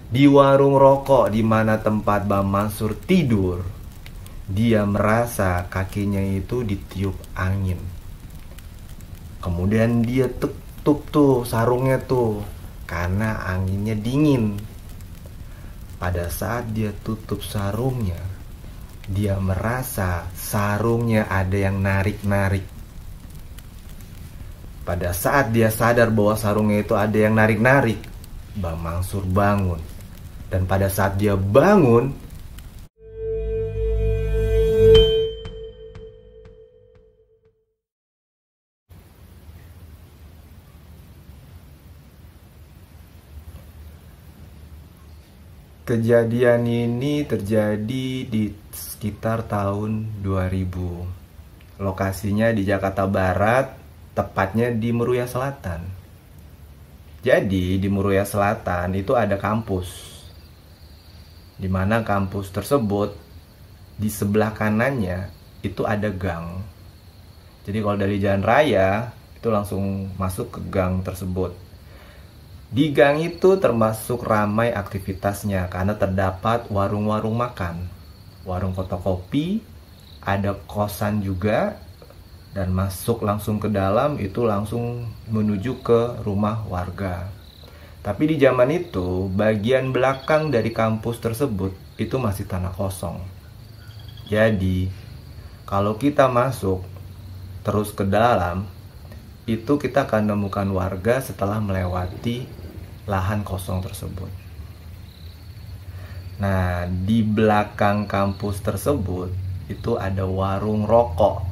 Di warung rokok di mana tempat Bang Mansur tidur, dia merasa kakinya itu ditiup angin. Kemudian dia tutup tuh sarungnya tuh, karena anginnya dingin. Pada saat dia tutup sarungnya, dia merasa sarungnya ada yang narik-narik. Pada saat dia sadar bahwa sarungnya itu ada yang narik-narik, Bang Mansur bangun. Dan pada saat dia bangun, kejadian ini terjadi di sekitar tahun 2000. Lokasinya di Jakarta Barat, tepatnya di Meruya Selatan. Jadi di Meruya Selatan itu ada kampus, di mana kampus tersebut di sebelah kanannya itu ada gang. Jadi kalau dari jalan raya itu langsung masuk ke gang tersebut. Di gang itu termasuk ramai aktivitasnya karena terdapat warung-warung makan, warung fotokopi, ada kosan juga, dan masuk langsung ke dalam itu langsung menuju ke rumah warga. Tapi di zaman itu, bagian belakang dari kampus tersebut itu masih tanah kosong. Jadi, kalau kita masuk terus ke dalam, itu kita akan menemukan warga setelah melewati lahan kosong tersebut. Nah, di belakang kampus tersebut itu ada warung rokok.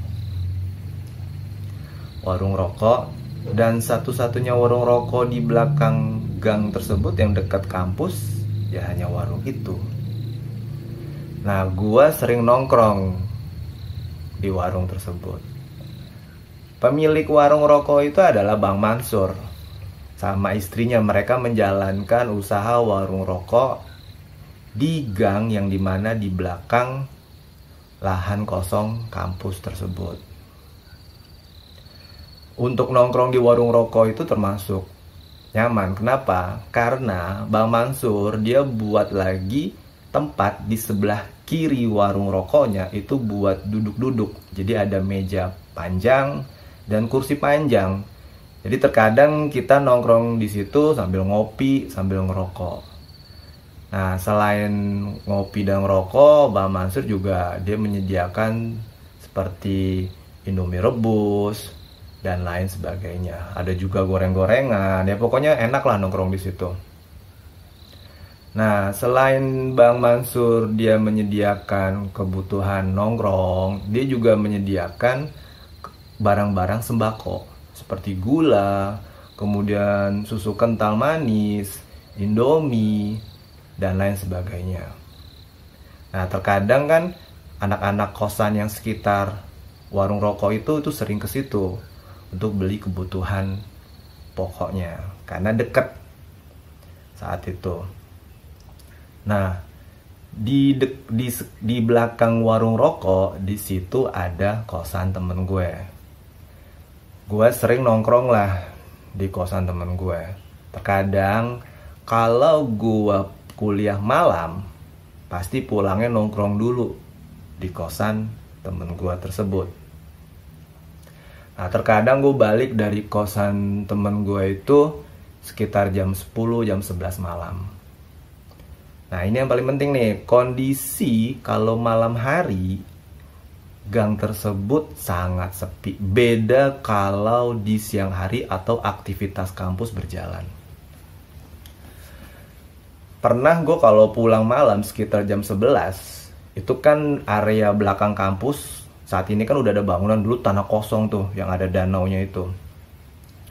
Warung rokok, dan satu-satunya warung rokok di belakang gang tersebut yang dekat kampus ya hanya warung itu. Nah, gua sering nongkrong di warung tersebut. Pemilik warung rokok itu adalah Bang Mansur sama istrinya. Mereka menjalankan usaha warung rokok di gang yang dimana di belakang lahan kosong kampus tersebut. Untuk nongkrong di warung rokok itu termasuk nyaman. Kenapa? Karena Bang Mansur dia buat lagi tempat di sebelah kiri warung rokoknya itu buat duduk-duduk. Jadi ada meja panjang dan kursi panjang. Jadi terkadang kita nongkrong di situ sambil ngopi, sambil ngerokok. Nah, selain ngopi dan ngerokok, Bang Mansur juga dia menyediakan seperti Indomie rebus dan lain sebagainya. Ada juga goreng-gorengan. Ya pokoknya enak lah nongkrong di situ. Nah, selain Bang Mansur dia menyediakan kebutuhan nongkrong, dia juga menyediakan barang-barang sembako seperti gula, kemudian susu kental manis, Indomie, dan lain sebagainya. Nah, terkadang kan anak-anak kosan yang sekitar warung rokok itu sering ke situ untuk beli kebutuhan pokoknya karena dekat saat itu. Nah, di belakang warung rokok di situ ada kosan temen gue. Gue sering nongkrong lah di kosan temen gue. Terkadang kalau gue kuliah malam, pasti pulangnya nongkrong dulu di kosan temen gue tersebut. Nah, terkadang gue balik dari kosan temen gue itu sekitar jam 10, jam 11 malam. Nah, ini yang paling penting nih, kondisi kalau malam hari gang tersebut sangat sepi. Beda kalau di siang hari atau aktivitas kampus berjalan. Pernah gue kalau pulang malam sekitar jam 11, itu kan area belakang kampus saat ini kan udah ada bangunan, dulu tanah kosong tuh yang ada danaunya itu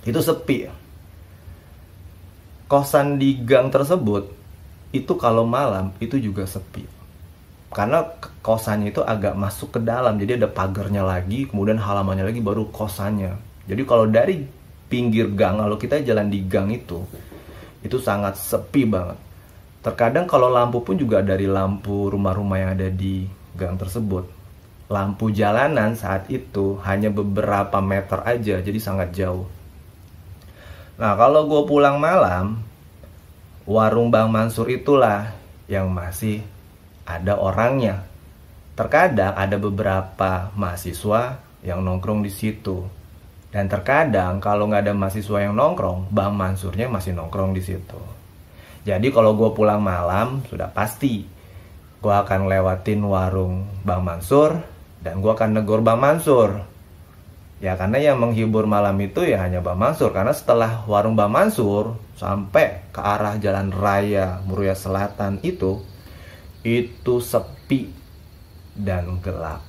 sepi. Kosan di gang tersebut itu kalau malam itu juga sepi karena kosannya itu agak masuk ke dalam, jadi ada pagarnya lagi, kemudian halamannya lagi baru kosannya. Jadi kalau dari pinggir gang, kalau kita jalan di gang itu sangat sepi banget. Terkadang kalau lampu pun juga dari lampu rumah-rumah yang ada di gang tersebut. Lampu jalanan saat itu hanya beberapa meter aja, jadi sangat jauh. Nah, kalau gue pulang malam, warung Bang Mansur itulah yang masih ada orangnya. Terkadang ada beberapa mahasiswa yang nongkrong di situ. Dan terkadang kalau nggak ada mahasiswa yang nongkrong, Bang Mansurnya masih nongkrong di situ. Jadi kalau gue pulang malam, sudah pasti gue akan lewatin warung Bang Mansur dan gue akan negor Bang Mansur. Ya karena yang menghibur malam itu ya hanya Bang Mansur. Karena setelah warung Bang Mansur sampai ke arah Jalan Raya Muria Selatan itu sepi dan gelap.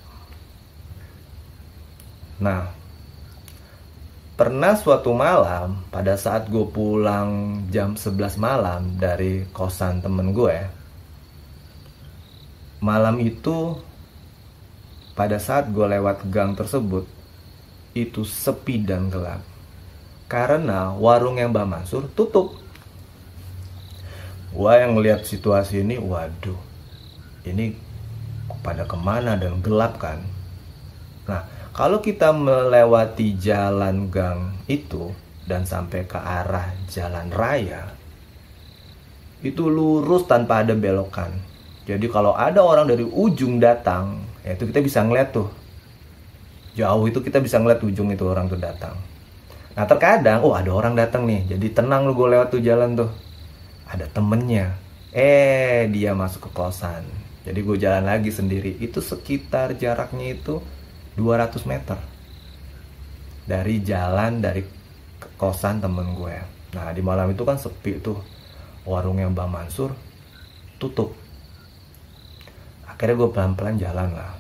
Nah, pernah suatu malam pada saat gue pulang jam 11 malam dari kosan temen gue, malam itu pada saat gue lewat gang tersebut itu sepi dan gelap karena warung yang Bang Mansur tutup. Gue yang ngeliat situasi ini, waduh, ini pada kemana dan gelap kan. Nah, kalau kita melewati jalan gang itu dan sampai ke arah jalan raya, itu lurus tanpa ada belokan. Jadi kalau ada orang dari ujung datang, ya itu kita bisa ngeliat tuh. Jauh itu kita bisa ngeliat ujung itu orang tuh datang. Nah terkadang, ada orang datang nih, jadi tenang lu gue lewat tuh jalan tuh. Ada temennya, dia masuk ke kosan. Jadi gue jalan lagi sendiri, itu sekitar jaraknya itu 200 meter dari jalan dari kosan temen gue. Nah di malam itu kan sepi tuh, warung yang Bang Mansur tutup. Akhirnya gue pelan-pelan jalan lah.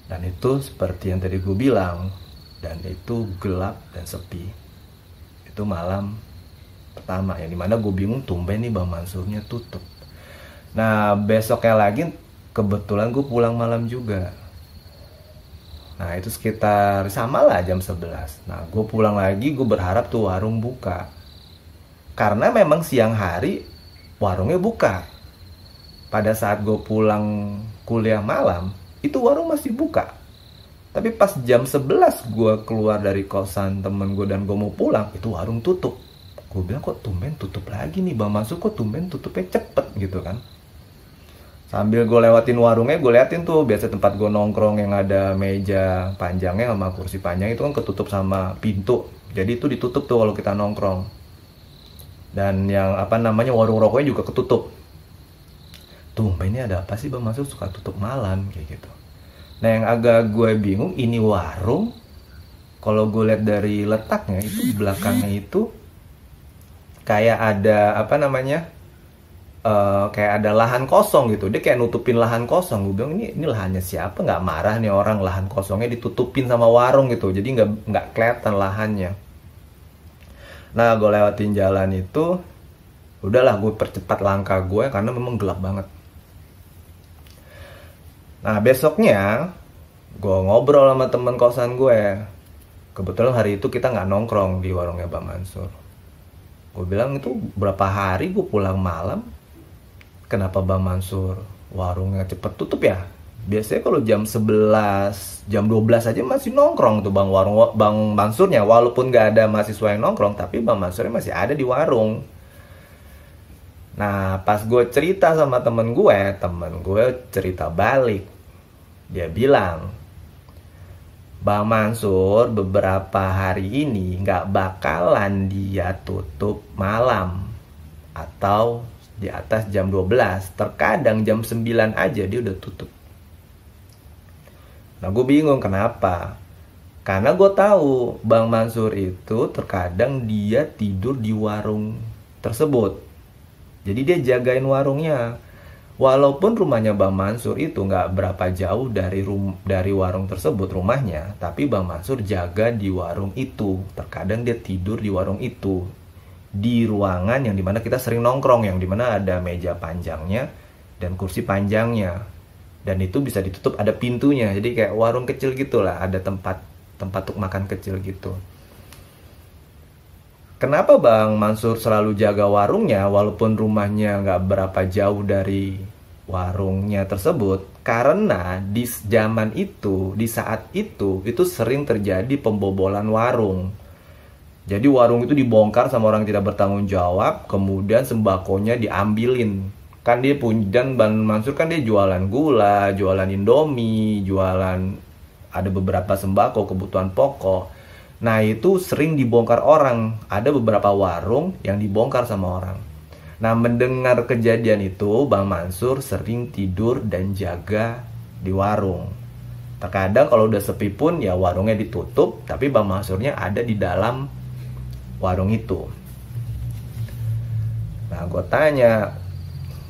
Dan itu seperti yang tadi gue bilang, dan itu gelap dan sepi. Itu malam pertama ya, dimana gue bingung tumben nih Bang Mansurnya tutup. Nah besoknya lagi kebetulan gue pulang malam juga. Nah itu sekitar sama lah jam 11. Nah gue pulang lagi, gue berharap tuh warung buka. Karena memang siang hari warungnya buka. Pada saat gue pulang kuliah malam, itu warung masih buka. Tapi pas jam 11 gue keluar dari kosan temen gue dan gue mau pulang, itu warung tutup. Gue bilang kok tumben tutup lagi nih Bang Mansur, kok tumben tutupnya cepet gitu kan. Sambil gue lewatin warungnya, gue liatin tuh biasa tempat gue nongkrong yang ada meja panjangnya sama kursi panjang itu kan ketutup sama pintu. Jadi itu ditutup tuh kalau kita nongkrong. Dan yang warung rokoknya juga ketutup. Tuh, ini ada apa sih Bang Mansur suka tutup malam kayak gitu. Nah yang agak gue bingung, ini warung kalau gue lihat dari letaknya itu belakangnya itu kayak ada kayak ada lahan kosong gitu. Dia kayak nutupin lahan kosong. Gue bilang ini lahannya siapa, nggak marah nih orang, lahan kosongnya ditutupin sama warung gitu, jadi nggak kelihatan lahannya. Nah gue lewatin jalan itu, udahlah gue percepat langkah gue karena memang gelap banget. Nah besoknya gue ngobrol sama temen kosan gue. Kebetulan hari itu kita nggak nongkrong di warungnya Bang Mansur. Gue bilang itu berapa hari gue pulang malam, kenapa Bang Mansur warungnya cepet tutup ya? Biasanya kalau jam 11, jam 12 aja masih nongkrong tuh Bang Mansurnya. Walaupun gak ada mahasiswa yang nongkrong, tapi Bang Mansurnya masih ada di warung. Nah pas gue cerita sama temen gue cerita balik. Dia bilang, Bang Mansur beberapa hari ini gak bakalan dia tutup malam atau di atas jam 12, terkadang jam 9 aja dia udah tutup. Nah gue bingung kenapa. Karena gue tahu Bang Mansur itu terkadang dia tidur di warung tersebut. Jadi dia jagain warungnya. Walaupun rumahnya Bang Mansur itu nggak berapa jauh dari warung tersebut rumahnya, tapi Bang Mansur jaga di warung itu. Terkadang dia tidur di warung itu, di ruangan yang dimana kita sering nongkrong, yang dimana ada meja panjangnya dan kursi panjangnya, dan itu bisa ditutup, ada pintunya, jadi kayak warung kecil gitulah, ada tempat untuk makan kecil gitu. Kenapa Bang Mansur selalu jaga warungnya walaupun rumahnya nggak berapa jauh dari warungnya tersebut? Karena di saat itu sering terjadi pembobolan warung. Jadi warung itu dibongkar sama orang tidak bertanggung jawab, kemudian sembakonya diambilin. Kan dia punya, dan Bang Mansur kan dia jualan gula, jualan Indomie, jualan ada beberapa sembako, kebutuhan pokok. Nah itu sering dibongkar orang. Ada beberapa warung yang dibongkar sama orang. Nah mendengar kejadian itu, Bang Mansur sering tidur dan jaga di warung. Terkadang kalau udah sepi pun ya warungnya ditutup, tapi Bang Mansurnya ada di dalam warung itu. Nah gue tanya,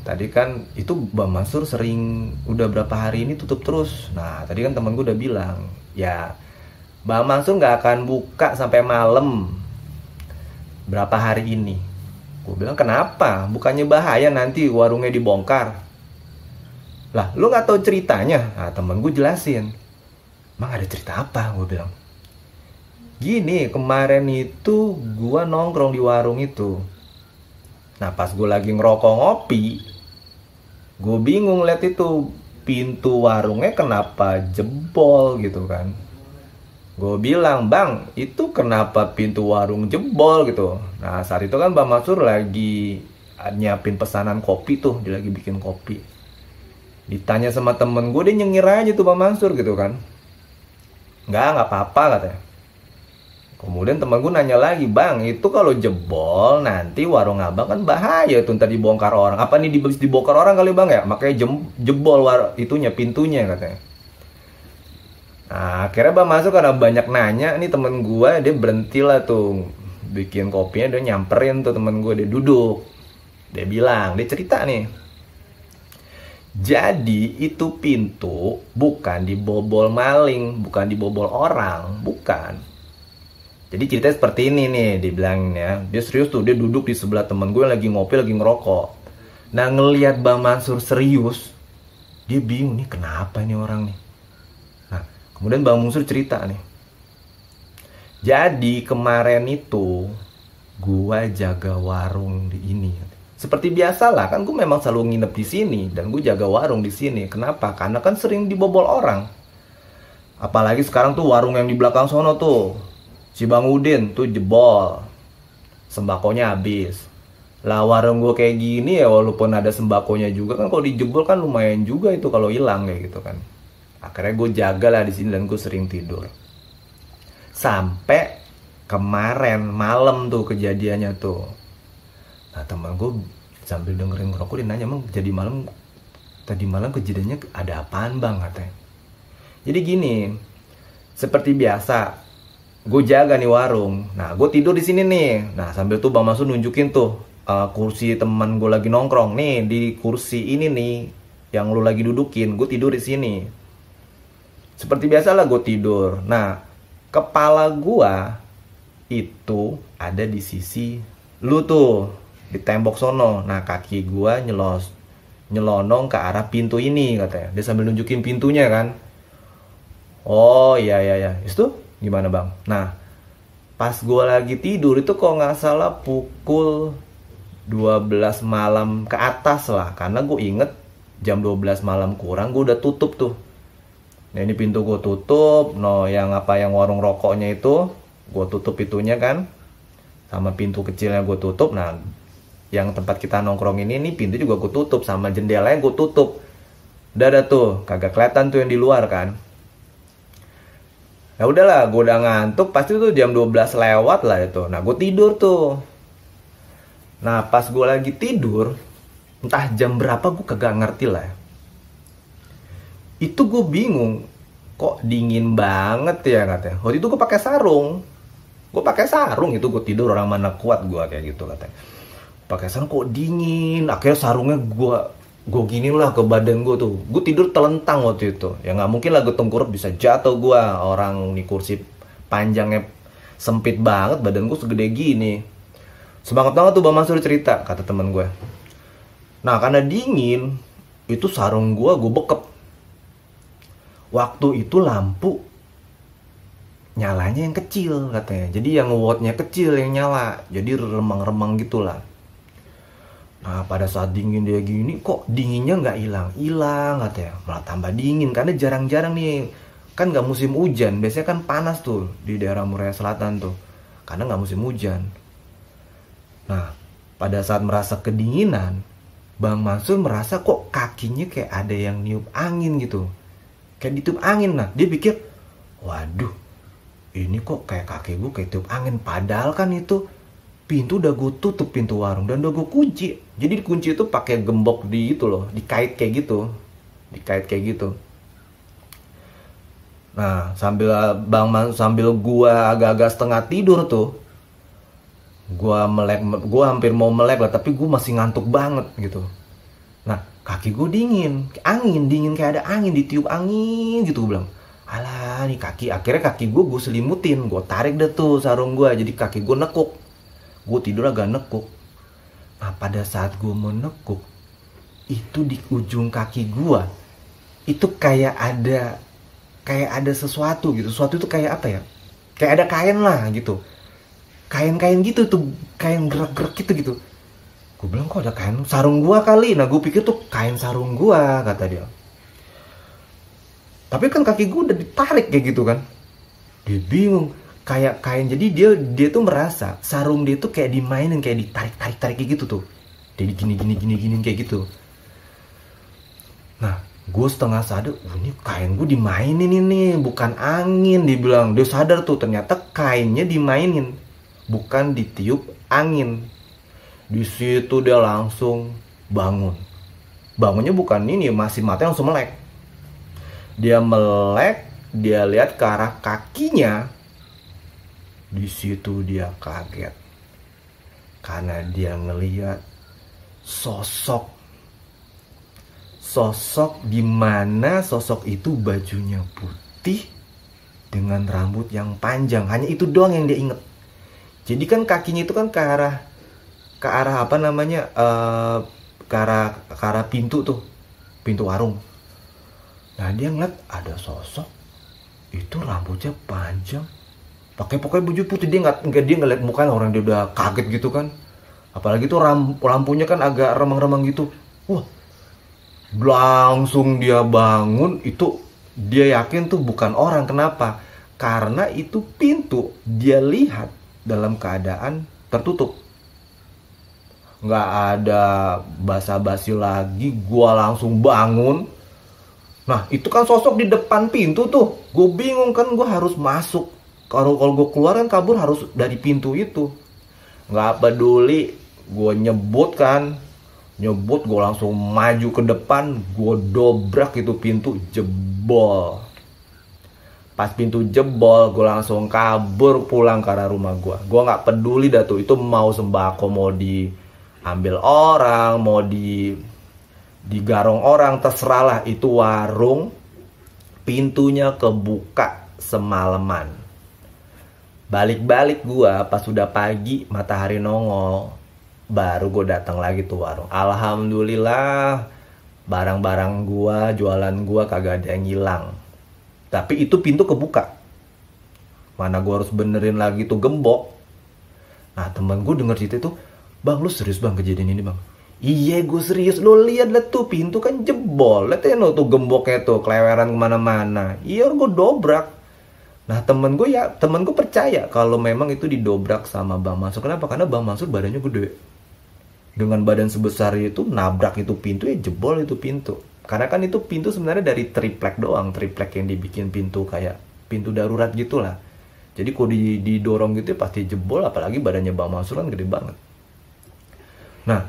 tadi kan itu Bang Mansur sering udah berapa hari ini tutup terus. Nah tadi kan temen gue udah bilang, ya Bang Mansur gak akan buka sampai malam berapa hari ini. Gue bilang kenapa? Bukannya bahaya nanti warungnya dibongkar? Lah lu gak tahu ceritanya? Nah temen gue jelasin. Emang ada cerita apa? Gue bilang gini, kemarin itu gue nongkrong di warung itu. Nah pas gue lagi ngerokok ngopi, gue bingung lihat itu pintu warungnya kenapa jebol gitu kan. Gue bilang, Bang, itu kenapa pintu warung jebol gitu. Nah saat itu kan Bang Mansur lagi nyiapin pesanan kopi tuh, dia lagi bikin kopi. Ditanya sama temen gue, dia nyengir aja tuh Bang Mansur gitu kan. Nggak apa-apa katanya. Kemudian temen gue nanya lagi, Bang, itu kalau jebol nanti warung abang kan bahaya tuh ntar dibongkar orang. Apa nih dibongkar orang kali Bang ya? Makanya jebol itunya, pintunya katanya. Nah akhirnya Bang Mansur karena banyak nanya, nih temen gue dia berhenti lah tuh bikin kopinya, dia nyamperin tuh temen gue, dia duduk. Dia bilang, dia cerita nih. Jadi itu pintu bukan dibobol maling, bukan dibobol orang, bukan. Jadi ceritanya seperti ini nih, dibilangin ya. Dia serius tuh, dia duduk di sebelah temen gue yang lagi ngopi, lagi ngerokok. Nah ngelihat Bang Mansur serius, dia bingung nih kenapa nih orang nih. Nah kemudian Bang Mansur cerita nih. Jadi kemarin itu gue jaga warung di ini. Seperti biasa lah, kan gue memang selalu nginep di sini dan gue jaga warung di sini. Kenapa? Karena kan sering dibobol orang. Apalagi sekarang tuh warung yang di belakang sono tuh, si Bang Udin tuh jebol, sembakonya habis. Lah warung gue kayak gini ya, walaupun ada sembakonya juga kan kalau dijebol kan lumayan juga itu kalau hilang kayak gitu kan. Akhirnya gue jaga lah di sini dan gue sering tidur. Sampai kemarin malam tuh kejadiannya tuh. Nah teman gue sambil dengerin ngerokok dia nanya, emang jadi tadi malam kejadiannya ada apaan Bang katanya. Jadi gini, seperti biasa gue jaga nih warung. Nah gue tidur di sini nih. Nah sambil tuh Bang Mansur nunjukin tuh kursi teman gue lagi nongkrong nih, di kursi ini nih yang lu lagi dudukin, gue tidur di sini. Seperti biasa lah gue tidur. Nah kepala gue itu ada di sisi lu tuh, di tembok sono. Nah kaki gue nyelonong ke arah pintu ini katanya. Dia sambil nunjukin pintunya kan. Oh iya. Itu gimana Bang? Nah pas gue lagi tidur itu kok nggak salah pukul 12 malam ke atas lah. Karena gue inget jam 12 malam kurang gue udah tutup tuh. Nah ini pintu gue tutup. No yang warung rokoknya itu gue tutup pintunya kan, sama pintu kecilnya gue tutup. Nah yang tempat kita nongkrong ini pintu juga gue tutup, sama jendelanya gue tutup. Udah ada tuh, kagak kelihatan tuh yang di luar kan. Ya udahlah, gue udah ngantuk, pasti tuh jam 12 lewat lah itu. Nah gue tidur tuh. Nah pas gue lagi tidur, entah jam berapa gue kagak ngerti lah. Itu gue bingung, kok dingin banget ya katanya. Waktu itu gue pakai sarung. Itu gue tidur, orang mana kuat gue kayak gitu katanya. Pakai sarung kok dingin. Akhirnya sarungnya gue gini lah ke badan gue tuh. Gue tidur telentang waktu itu. Ya nggak mungkin lah gue tengkurap, bisa jatuh gue. Orang di kursi panjangnya sempit banget, badan gue segede gini. Semangat banget tuh Bang Mansur cerita, kata temen gue. Nah karena dingin, itu sarung gue bekep. Waktu itu lampu nyalanya yang kecil katanya. Jadi yang wattnya kecil yang nyala. Jadi remang-remang gitulah. Nah pada saat dingin dia gini, kok dinginnya nggak hilang katanya, malah tambah dingin. Karena jarang-jarang nih, kan nggak musim hujan, biasanya kan panas tuh di daerah Muria Selatan tuh. karena nggak musim hujan. Nah, pada saat merasa kedinginan, Bang Mansur merasa kok kakinya kayak ada yang niup angin gitu. Kayak ditiup angin. Nah, dia pikir, waduh, ini kok kayak kaki gue kayak tiup angin. Padahal kan itu pintu udah gue tutup, pintu warung, dan udah gue kunci. Jadi dikunci itu pakai gembok di itu loh, dikait kayak gitu. Dikait kayak gitu. Nah, sambil gua agak-agak setengah tidur tuh, gua hampir mau melek lah, tapi gua masih ngantuk banget gitu. Nah, kaki gua dingin, angin dingin, kayak ada angin, ditiup angin gitu. Gua bilang, alah nih kaki. Akhirnya kaki gua selimutin, gua tarik deh tuh sarung gua, jadi kaki gua nekuk. Gua tidur agak nekuk. Nah, pada saat gua mau nekuk, itu di ujung kaki gua itu kayak ada sesuatu gitu. Sesuatu itu kayak apa ya? Kayak ada kain lah gitu. Kain-kain gitu tuh, kain gerak-gerak gitu. Gue bilang, kok ada kain sarung gua kali. Nah, gue pikir tuh kain sarung gua, kata dia. Tapi kan kaki gua udah ditarik kayak gitu kan. Dia bingung, kayak kain. Jadi dia tuh merasa sarung dia tuh kayak dimainin, kayak ditarik kayak gitu tuh. Dia gini kayak gitu. Nah, gue setengah sadar, ini kain gue dimainin ini, bukan angin. Dibilang, dia sadar tuh ternyata kainnya dimainin, bukan ditiup angin. Di situ dia langsung bangun. Bangunnya bukan ini, masih mata langsung melek. Dia melek, dia lihat ke arah kakinya. Di situ dia kaget, karena dia ngelihat sosok di mana sosok itu bajunya putih dengan rambut yang panjang. Hanya itu doang yang dia inget. Jadi kan kakinya itu kan ke arah apa namanya, ke arah pintu tuh, pintu warung. Nah, dia ngeliat ada sosok itu rambutnya panjang, pakai baju putih. Dia ngeliat mukanya, orang dia udah kaget gitu kan. Apalagi tuh lampunya kan agak remang-remang gitu. Wah, langsung dia bangun. Itu dia yakin tuh bukan orang. Kenapa? Karena itu pintu dia lihat dalam keadaan tertutup. Nggak ada basa-basi lagi, gua langsung bangun. Nah, itu kan sosok di depan pintu tuh. Gue bingung kan, gue harus masuk. Kalau gue keluar kan kabur harus dari pintu itu. Nggak peduli, gue nyebut, gue langsung maju ke depan, gue dobrak itu pintu, jebol. Pas pintu jebol, gue langsung kabur pulang ke arah rumah gue. Gue nggak peduli dah tuh, itu mau sembako, mau diambil orang, mau digarong orang, terserah lah. Itu warung, pintunya kebuka semalaman. Balik-balik gue pas sudah pagi, matahari nongol, baru gue datang lagi tuh warung. Alhamdulillah, barang-barang gue, jualan gue kagak ada yang hilang. Tapi itu pintu kebuka. Mana gue harus benerin lagi tuh gembok. Nah, temen gue denger cerita itu, bang, lu serius bang kejadian ini bang? Iya, gue serius. Lo lihat lah tuh, pintu kan jebol. Lihat ya tuh gemboknya tuh keleweran kemana-mana. Iya, gue dobrak. Nah, temen gue percaya kalau memang itu didobrak sama Bang Mansur. Kenapa? Karena Bang Mansur badannya gede. Dengan badan sebesar itu, nabrak itu pintu, ya jebol itu pintu. Karena kan itu pintu sebenarnya dari triplek doang. Triplek yang dibikin pintu kayak pintu darurat gitulah. Jadi kalau didorong gitu ya pasti jebol. Apalagi badannya Bang Mansur kan gede banget. Nah,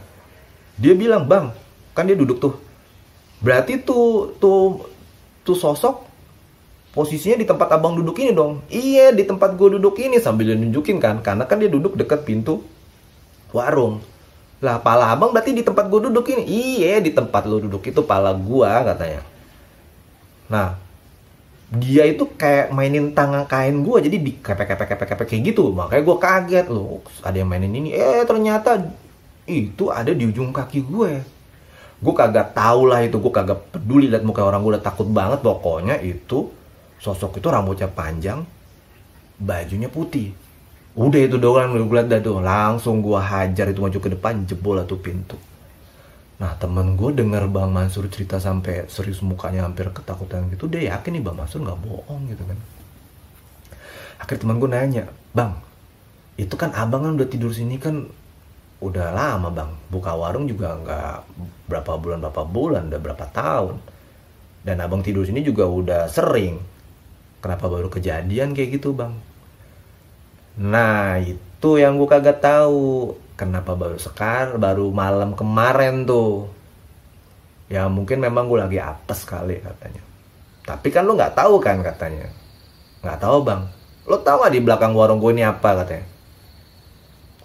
dia bilang, bang, kan dia duduk tuh. Berarti tuh sosok posisinya di tempat abang duduk ini dong. Iya, di tempat gue duduk ini. Sambil dia nunjukin kan, karena kan dia duduk dekat pintu warung. Lah, pala abang berarti di tempat gue duduk ini. Iya, di tempat lo duduk itu pala gue, katanya. Nah, dia itu kayak mainin tangan kain gue, jadi dikepek-kepek kayak gitu. Makanya gue kaget, loh, ada yang mainin ini. Ternyata itu ada di ujung kaki gue. Gue kagak tahu lah itu, gue kagak peduli liat muka orang, gue udah takut banget. Pokoknya itu sosok itu rambutnya panjang, bajunya putih. Udah itu doang gue liat dah tuh. Langsung gue hajar itu, maju ke depan, jebol lah tuh pintu. Nah, temen gue denger Bang Mansur cerita sampai serius, mukanya hampir ketakutan gitu. Dia yakin nih Bang Mansur gak bohong gitu kan. Akhirnya temen gue nanya, bang, Itu kan abang kan udah tidur sini kan udah lama bang. Buka warung juga nggak berapa bulan, udah berapa tahun. Dan abang tidur sini juga udah sering. Kenapa baru kejadian kayak gitu bang? Nah itu yang gue kagak tahu. Kenapa baru malam kemarin tuh. Ya mungkin memang gue lagi apes kali katanya. Tapi kan lo nggak tahu kan katanya. Nggak tahu bang. Lo tahu nggak di belakang warung gue ini apa katanya?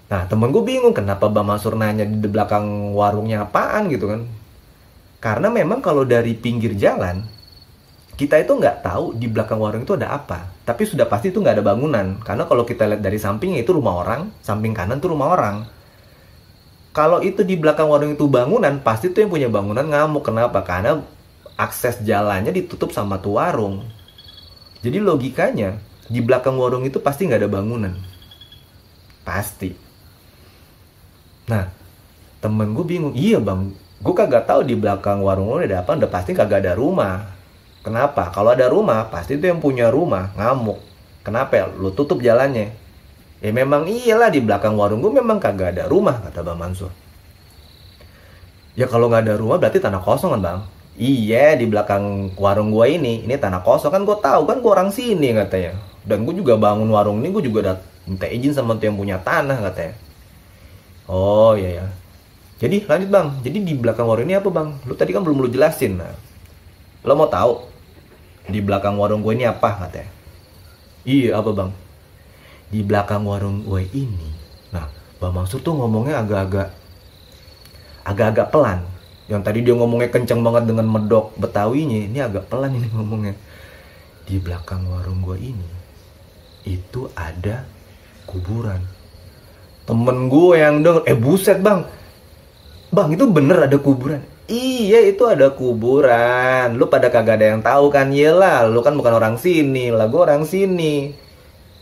Nah temen gue bingung kenapa Bang Mansur nanya di belakang warungnya apaan gitu kan. Karena memang kalau dari pinggir jalan, kita itu nggak tahu di belakang warung itu ada apa. Tapi sudah pasti itu nggak ada bangunan. Karena kalau kita lihat dari sampingnya itu rumah orang, samping kanan itu rumah orang. Kalau itu di belakang warung itu bangunan, pasti itu yang punya bangunan ngamuk. Kenapa? Karena akses jalannya ditutup sama tuh warung. Jadi logikanya, di belakang warung itu pasti nggak ada bangunan. Pasti. Nah, temen gue bingung, iya bang, gue kagak tahu di belakang warung lo ada apa, udah pasti kagak ada rumah. Kenapa? Kalau ada rumah, pasti itu yang punya rumah ngamuk. Kenapa ya? Lo tutup jalannya. Ya memang iyalah di belakang warung gue memang kagak ada rumah, kata Bang Mansur. Ya kalau nggak ada rumah berarti tanah kosong kan bang? Iya di belakang warung gue ini tanah kosong kan gue tahu kan gue orang sini katanya. Dan gue juga bangun warung ini gue juga udah minta izin sama tuh yang punya tanah katanya. Oh iya ya. Jadi lanjut bang. Jadi di belakang warung ini apa bang? Lu tadi kan belum lu jelasin. Nah, lo mau tahu di belakang warung gue ini apa katanya? Iya apa bang? Di belakang warung gue ini. Nah, Bang Mansur tuh ngomongnya agak-agak pelan. Yang tadi dia ngomongnya kenceng banget dengan medok Betawinya, ini agak pelan ini ngomongnya. Di belakang warung gue ini itu ada kuburan. Temen gue yang denger, buset bang itu bener ada kuburan. Iya itu ada kuburan. Lu pada kagak ada yang tahu kan? Iyalah, lu kan bukan orang sini lah, gue orang sini.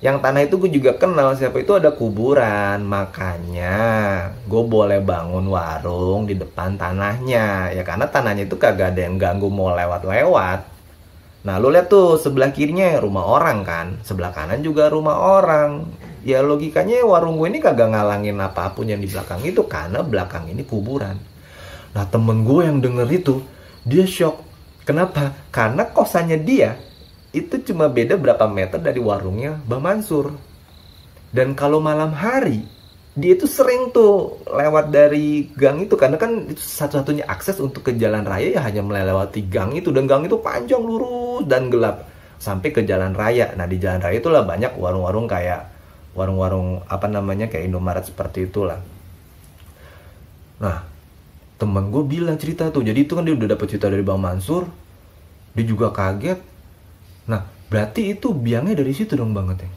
Yang tanah itu gue juga kenal siapa itu ada kuburan. Makanya gue boleh bangun warung di depan tanahnya. Ya karena tanahnya itu kagak ada yang ganggu mau lewat-lewat. Nah lu lihat tuh sebelah kirinya rumah orang kan, sebelah kanan juga rumah orang. Ya logikanya warung gue ini kagak ngalangin apapun yang di belakang itu karena belakang ini kuburan. Nah temen gue yang denger itu dia shock. Kenapa? Karena kosannya dia itu cuma beda berapa meter dari warungnya Bang Mansur. Dan kalau malam hari dia itu sering tuh lewat dari gang itu karena kan itu satu-satunya akses untuk ke jalan raya ya hanya melewati gang itu, dan gang itu panjang lurus dan gelap sampai ke jalan raya. Nah di jalan raya itulah banyak warung-warung kayak warung-warung apa namanya kayak Indomaret seperti itulah. Nah temen gue bilang cerita tuh, jadi itu kan dia udah dapet cerita dari Bang Mansur, dia juga kaget. Nah berarti itu biangnya dari situ dong banget ya.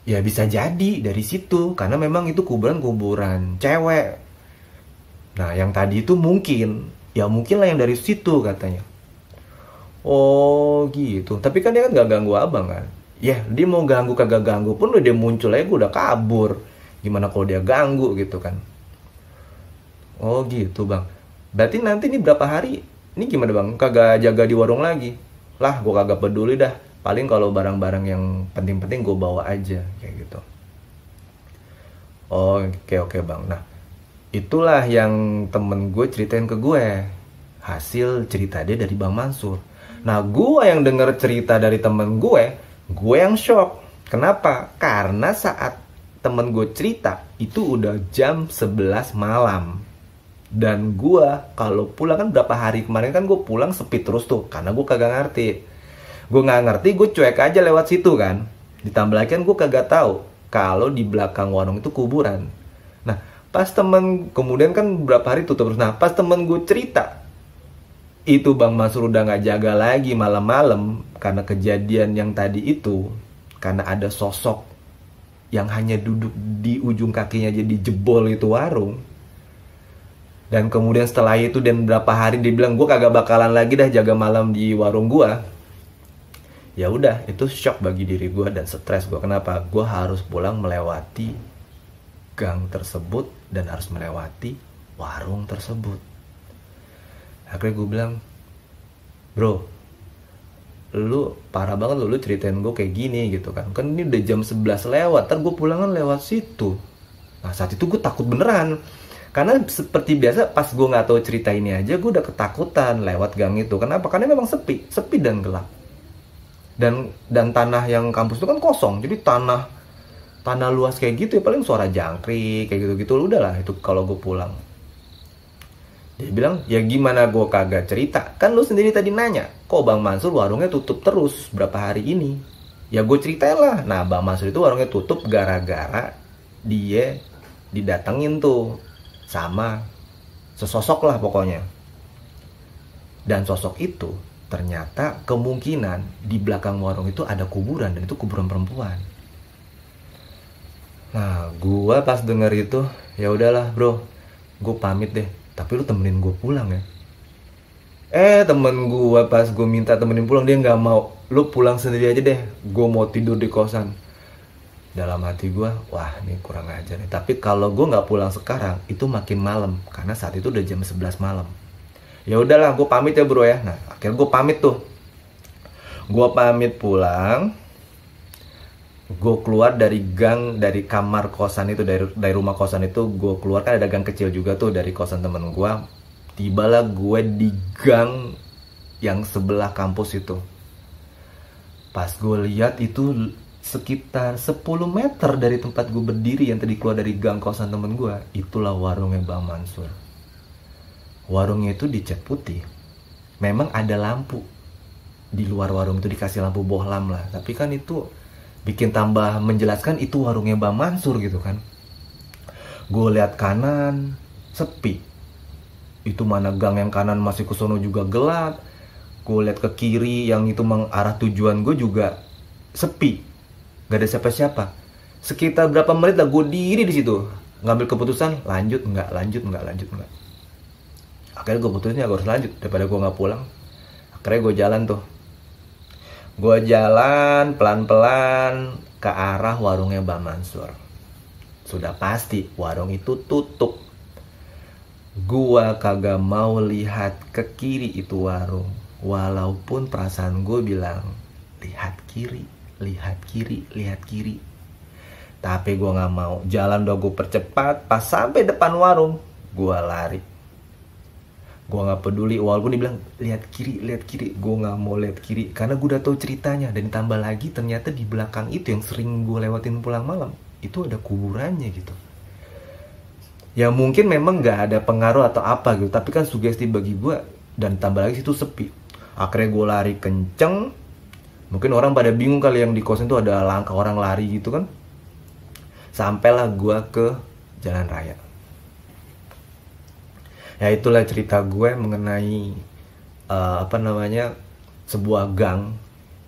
Ya bisa jadi dari situ karena memang itu kuburan cewek. Nah yang tadi itu mungkin lah yang dari situ katanya. Oh gitu. Tapi kan dia kan gak ganggu abang kan. Ya dia mau ganggu kagak ganggu pun dia muncul aja gue udah kabur. Gimana kalau dia ganggu gitu kan. Oh gitu bang. Berarti nanti nih berapa hari ini gimana bang? Kagak jaga di warung lagi? Lah gue kagak peduli dah. Paling kalau barang-barang yang penting-penting gue bawa aja kayak gitu. Oh oke bang. Nah itulah yang temen gue ceritain ke gue, hasil cerita dia dari Bang Mansur. Nah gue yang denger cerita dari temen gue yang shock. Kenapa? Karena saat temen gue cerita itu udah jam 11 malam. Dan gue kalau pulang kan berapa hari kemarin kan gue pulang sepi terus tuh karena gue kagak ngerti. Gue nggak ngerti, gue cuek aja lewat situ kan. Ditambah lagi kan gue kagak tahu kalau di belakang warung itu kuburan. Nah pas temen kemudian kan berapa hari tutup terus. Nah pas temen gue cerita itu Bang Mansur udah nggak jaga lagi malam-malam karena kejadian yang tadi itu. Karena ada sosok yang hanya duduk di ujung kakinya jadi jebol itu warung. Dan kemudian setelah itu dan berapa hari dia bilang gue kagak bakalan lagi dah jaga malam di warung gue. Ya udah itu shock bagi diri gue dan stres gue. Kenapa? Gue harus pulang melewati gang tersebut dan harus melewati warung tersebut. Akhirnya gue bilang, bro, lu parah banget lu ceritain gue kayak gini gitu kan ini udah jam 11 lewat, ntar gue pulangan lewat situ. Nah saat itu gue takut beneran, karena seperti biasa pas gue nggak tahu cerita ini aja gue udah ketakutan lewat gang itu. Kenapa? Karena memang sepi dan gelap, dan tanah yang kampus itu kan kosong, jadi tanah luas kayak gitu ya paling suara jangkrik kayak gitu udahlah itu kalau gue pulang. Dia bilang, ya gimana gue kagak cerita? Kan lu sendiri tadi nanya, kok Bang Mansur warungnya tutup terus berapa hari ini? Ya gue ceritain lah. Nah Bang Mansur itu warungnya tutup gara-gara dia didatengin tuh sama sesosok lah pokoknya. Dan sosok itu ternyata kemungkinan di belakang warung itu ada kuburan, dan itu kuburan perempuan. Nah gue pas denger itu, ya udahlah bro, gue pamit deh. Tapi lu temenin gue pulang ya. Temen gue pas gue minta temenin pulang, dia nggak mau. Lu pulang sendiri aja deh, gue mau tidur di kosan. Dalam hati gue, wah ini kurang ajar nih. Tapi kalau gue nggak pulang sekarang, itu makin malam, karena saat itu udah jam 11 malam. Ya udahlah, gue pamit ya bro ya. Nah akhirnya gue pamit tuh. Gue pamit pulang. Gue keluar dari gang, dari kamar kosan itu, dari rumah kosan itu gue keluar, kan ada gang kecil juga tuh dari kosan temen gue. Tibalah gue di gang yang sebelah kampus itu. Pas gue lihat itu sekitar 10 meter dari tempat gue berdiri yang tadi keluar dari gang kosan temen gue, itulah warungnya Bang Mansur. Warungnya itu dicat putih. Memang ada lampu di luar warung itu, dikasih lampu bohlam lah, tapi kan itu bikin tambah menjelaskan itu warungnya Bang Mansur gitu kan. Gue lihat kanan sepi, itu mana gang yang kanan masih ke sono juga gelap. Gue lihat ke kiri yang itu mengarah tujuan gue juga sepi, gak ada siapa-siapa. Sekitar berapa menit lah gue diri di situ ngambil keputusan, lanjut nggak. Akhirnya gue putusin ya gue harus lanjut daripada gue nggak pulang. Akhirnya gue jalan tuh. Gue jalan pelan-pelan ke arah warungnya Bang Mansur. Sudah pasti warung itu tutup. Gua kagak mau lihat ke kiri itu warung. Walaupun perasaan gue bilang, lihat kiri. Tapi gue gak mau. Jalan udah gue percepat. Pas sampai depan warung, gue lari. Gue gak peduli, walaupun dibilang lihat kiri, gue gak mau lihat kiri, karena gue udah tahu ceritanya. Dan tambah lagi ternyata di belakang itu yang sering gue lewatin pulang malam, itu ada kuburannya gitu. Ya mungkin memang gak ada pengaruh atau apa gitu, tapi kan sugesti bagi gue. Dan tambah lagi situ sepi. Akhirnya gue lari kenceng. Mungkin orang pada bingung kali yang di kosan itu ada langkah orang lari gitu kan. Sampailah gue ke jalan raya. Ya itulah cerita gue mengenai sebuah gang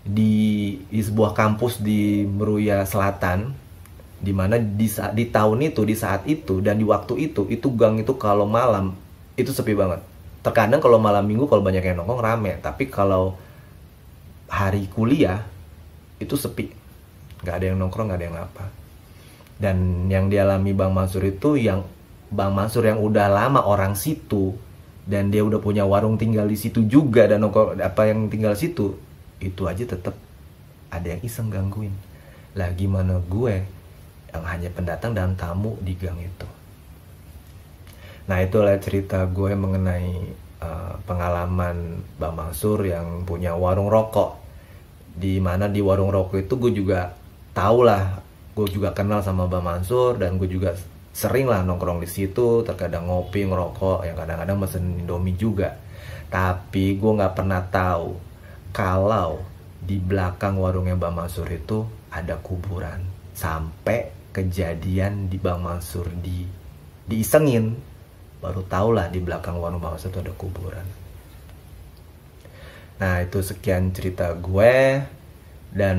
di sebuah kampus di Meruya Selatan, dimana di tahun itu, di saat itu, dan di waktu itu gang itu kalau malam itu sepi banget. Terkadang kalau malam minggu kalau banyak yang nongkrong rame, tapi kalau hari kuliah itu sepi, nggak ada yang nongkrong, nggak ada yang apa. Dan yang dialami Bang Mansur itu, Bang Mansur yang udah lama orang situ, dan dia udah punya warung tinggal di situ juga, dan yang tinggal situ itu aja tetap ada yang iseng gangguin. Lah gimana gue yang hanya pendatang dan tamu di gang itu. Nah itulah cerita gue mengenai pengalaman Bang Mansur yang punya warung rokok. Dimana di warung rokok itu gue juga tahu lah, gue juga kenal sama Bang Mansur, dan gue juga sering lah nongkrong di situ, terkadang ngopi, ngerokok, yang kadang-kadang mesen Indomie juga. Tapi gue nggak pernah tahu kalau di belakang warungnya Bang Mansur itu ada kuburan. Sampai kejadian di Bang Mansur diisengin, baru tau lah di belakang warung Bang Mansur itu ada kuburan. Nah itu sekian cerita gue, dan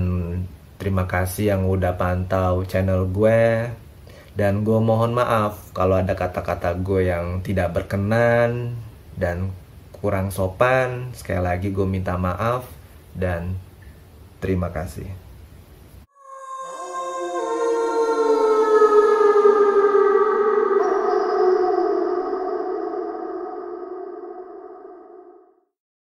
terima kasih yang udah pantau channel gue. Dan gue mohon maaf kalau ada kata-kata gue yang tidak berkenan dan kurang sopan. Sekali lagi gue minta maaf dan terima kasih.